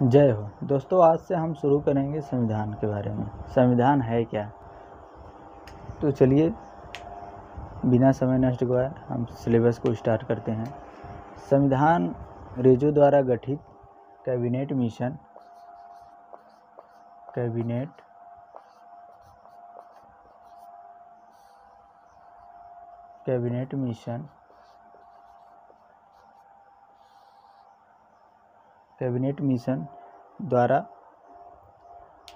जय हो दोस्तों। आज से हम शुरू करेंगे संविधान के बारे में। संविधान है क्या? तो चलिए बिना समय नष्ट किए हम सिलेबस को स्टार्ट करते हैं। संविधान रेजो द्वारा गठित कैबिनेट मिशन द्वारा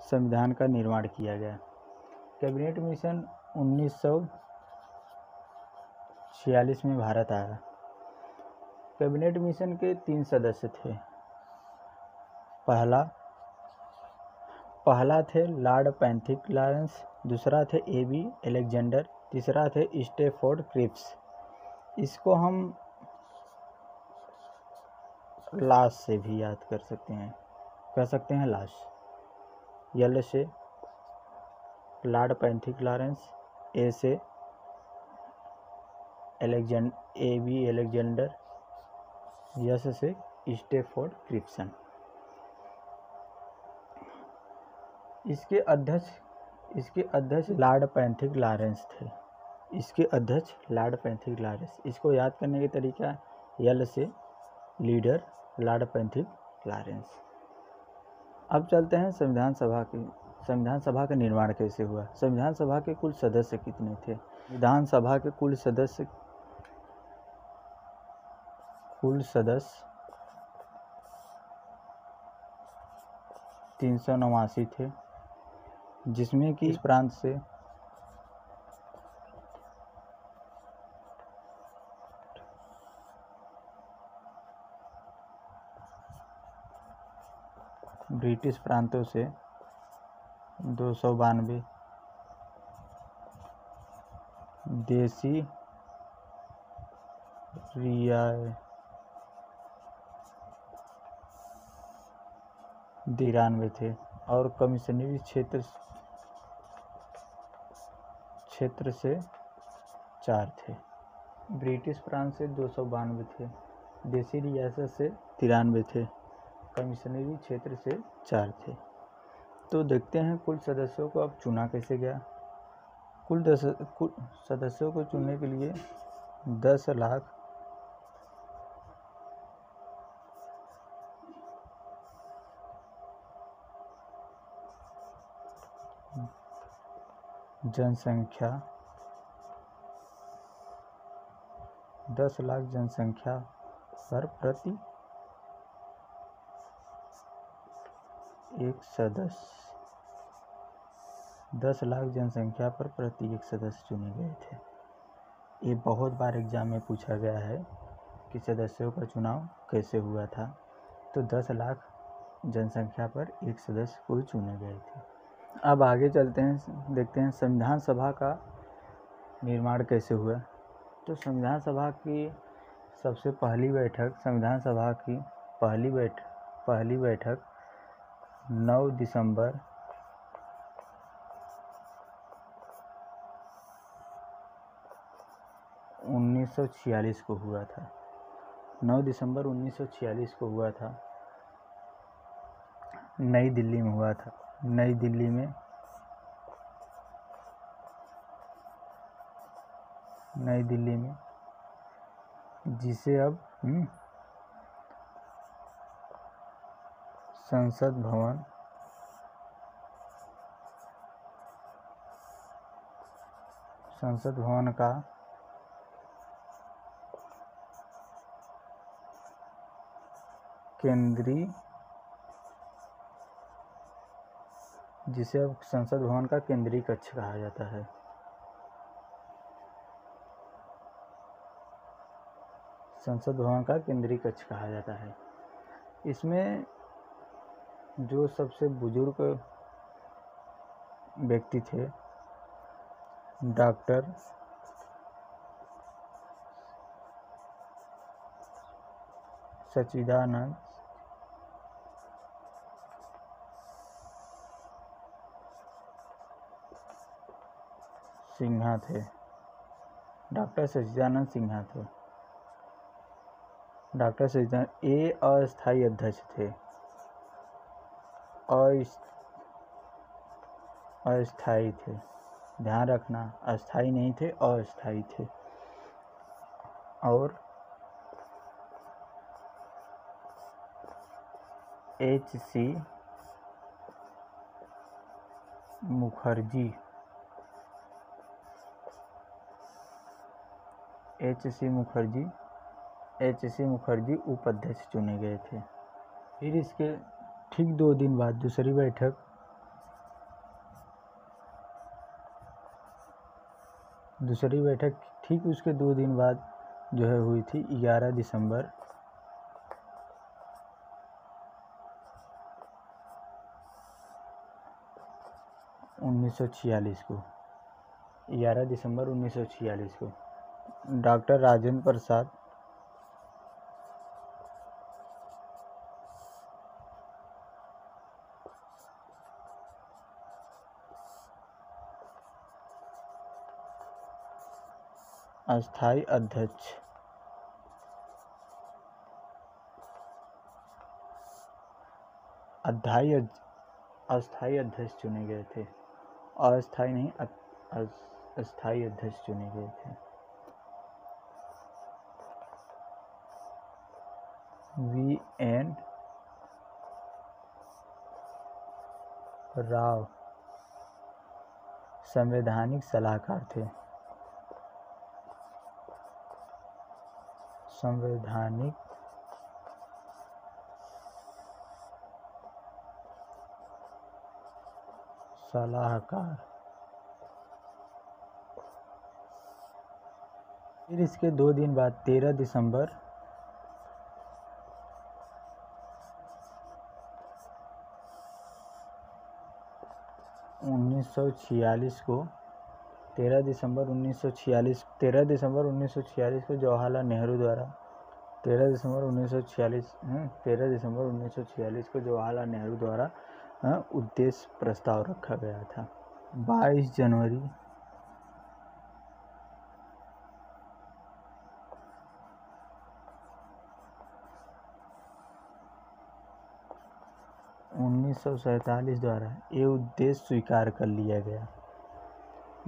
संविधान का निर्माण किया गया। कैबिनेट मिशन 1946 में भारत आया। कैबिनेट मिशन के 3 सदस्य थे। पहला थे लॉर्ड पैथिक लॉरेंस, दूसरा थे ए.बी. अलेक्जेंडर, तीसरा थे स्टैफोर्ड क्रिप्स। इसको हम लाश से भी याद कर सकते हैं, कह सकते हैं लाश। यल से लॉर्ड पैथिक लॉरेंस, ए से ए.बी. अलेक्जेंडर, यस से स्टैफोर्ड क्रिप्सन। इसके अध्यक्ष लॉर्ड पैथिक लॉरेंस थे। इसको याद करने का तरीका यल से लीडर लॉर्ड पैथिक लॉरेंस। अब चलते हैं संविधान सभा का निर्माण कैसे हुआ। संविधान सभा के कुल सदस्य कितने थे? विधानसभा के कुल सदस्य 389 थे, जिसमें कि इस प्रांत से ब्रिटिश प्रांतों से 292, देसी रियासत 93 थे और कमिश्नरी क्षेत्र से 4 थे। ब्रिटिश प्रांत से 292 थे, देसी रियासत से 93 थे, कमिश्नरी क्षेत्र से 4 थे। तो देखते हैं कुल सदस्यों को अब चुना कैसे गया। कुल सदस्यों को चुनने के लिए 10 लाख जनसंख्या पर प्रति एक सदस्य 10 लाख जनसंख्या पर प्रति एक सदस्य चुने गए थे। ये बहुत बार एग्जाम में पूछा गया है कि सदस्यों का चुनाव कैसे हुआ था। तो 10 लाख जनसंख्या पर एक सदस्य को चुने गए थे। अब आगे चलते हैं, देखते हैं संविधान सभा का निर्माण कैसे हुआ। तो संविधान सभा की सबसे पहली बैठक 9 दिसंबर 1946 को हुआ था। 9 दिसंबर 1946 को हुआ था। नई दिल्ली में हुआ था। नई दिल्ली में जिसे अब संसद भवन का केंद्रीय कक्ष कहा जाता है। संसद भवन का केंद्रीय कक्ष कहा जाता है। इसमें जो सबसे बुजुर्ग व्यक्ति थे डॉक्टर सच्चिदानंद सिन्हा थे। डॉक्टर सच्चिदानंद अस्थायी अध्यक्ष थे। अस्थायी थे। ध्यान रखना, अस्थायी नहीं थे, अस्थायी थे। और H.C. मुखर्जी उपाध्यक्ष चुने गए थे। फिर इसके ठीक 2 दिन बाद दूसरी बैठक ठीक उसके 2 दिन बाद जो है हुई थी 11 दिसंबर 1946 को। 11 दिसंबर 1946 को डॉक्टर राजेंद्र प्रसाद अस्थायी अध्यक्ष चुने गए थे। अस्थायी नहीं, अस्थायी अध्यक्ष चुने गए थे। V.N. राव संवैधानिक सलाहकार थे। संवैधानिक सलाहकार। फिर इसके 2 दिन बाद 13 दिसंबर 1946 को 13 दिसंबर 1946 को जवाहरलाल नेहरू द्वारा 13 दिसंबर 1946 को जवाहरलाल नेहरू द्वारा उद्देश्य प्रस्ताव रखा गया था। 22 जनवरी 1947 द्वारा ये उद्देश्य स्वीकार कर लिया गया।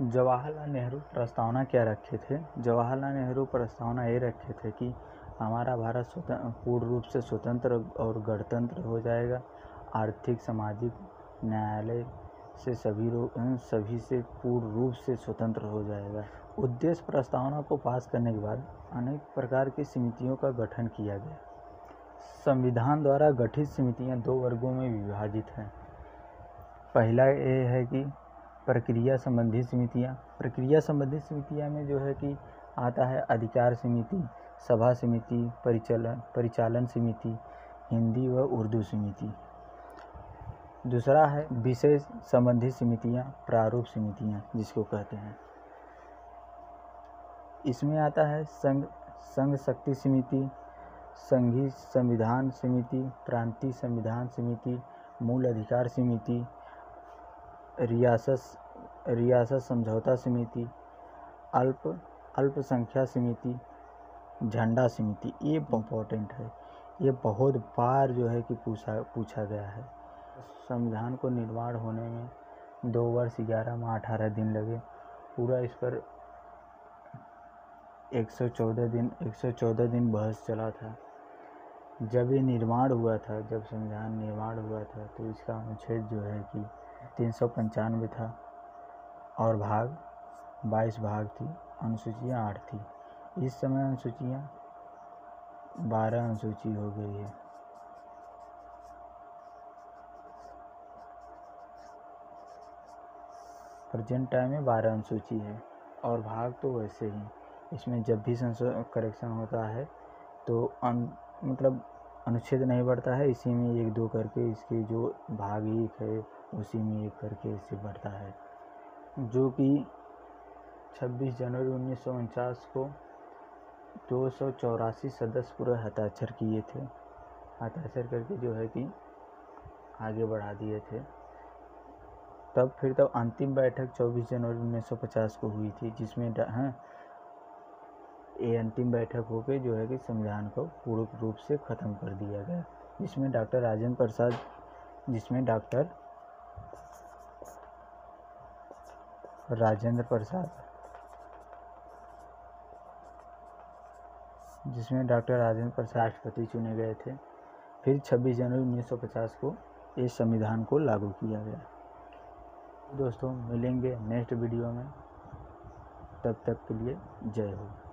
जवाहरलाल नेहरू प्रस्तावना क्या रखे थे? जवाहरलाल नेहरू प्रस्तावना ये रखे थे कि हमारा भारत पूर्ण रूप से स्वतंत्र और गणतंत्र हो जाएगा। आर्थिक, सामाजिक, न्यायालय से सभी से पूर्ण रूप से स्वतंत्र हो जाएगा। उद्देश्य प्रस्तावना को पास करने के बाद अनेक प्रकार की समितियों का गठन किया गया। संविधान द्वारा गठित समितियां 2 वर्गों में विभाजित हैं। पहला ये है कि प्रक्रिया संबंधी समितियां। प्रक्रिया संबंधी समितियां में जो है कि आता है अधिकार समिति, सभा समिति, परिचालन समिति, हिंदी व उर्दू समिति। दूसरा है विषय संबंधी समितियां, प्रारूप समितियां जिसको कहते हैं। इसमें आता है संघ शक्ति समिति, संघीय संविधान समिति, प्रांतीय संविधान समिति, मूल अधिकार समिति, रियासत समझौता समिति, अल्पसंख्या समिति, झंडा समिति। ये इम्पोर्टेंट है, ये बहुत बार जो है कि पूछा गया है। संविधान को निर्माण होने में 2 वर्ष 11 माह 18 दिन लगे। पूरा इस पर 114 दिन बहस चला था। जब ये निर्माण हुआ था, जब संविधान निर्माण हुआ था, तो इसका अनुच्छेद जो है कि 395 था और 22 भाग थी, अनुसूचियाँ 8 थी। इस समय अनुसूचियाँ 12 अनुसूची हो गई है। प्रेजेंट टाइम में 12 अनुसूची है और भाग तो वैसे ही। इसमें जब भी करेक्शन होता है तो मतलब अनुच्छेद नहीं बढ़ता है, इसी में 1-2 करके इसके जो भाग 1 है उसी में 1 करके इससे बढ़ता है। जो कि 26 जनवरी 1949 को 284 सदस्य पूरे हस्ताक्षर किए थे। हस्ताक्षर करके जो है कि आगे बढ़ा दिए थे। तब अंतिम बैठक 24 जनवरी 1950 को हुई थी, जिसमें ये अंतिम बैठक होकर जो है कि संविधान को पूर्ण रूप से ख़त्म कर दिया गया, जिसमें डॉक्टर राजेंद्र प्रसाद जिसमें डॉक्टर राजेंद्र प्रसाद राष्ट्रपति चुने गए थे। फिर 26 जनवरी 1950 को इस संविधान को लागू किया गया। दोस्तों मिलेंगे नेक्स्ट वीडियो में, तब तक के लिए जय हो।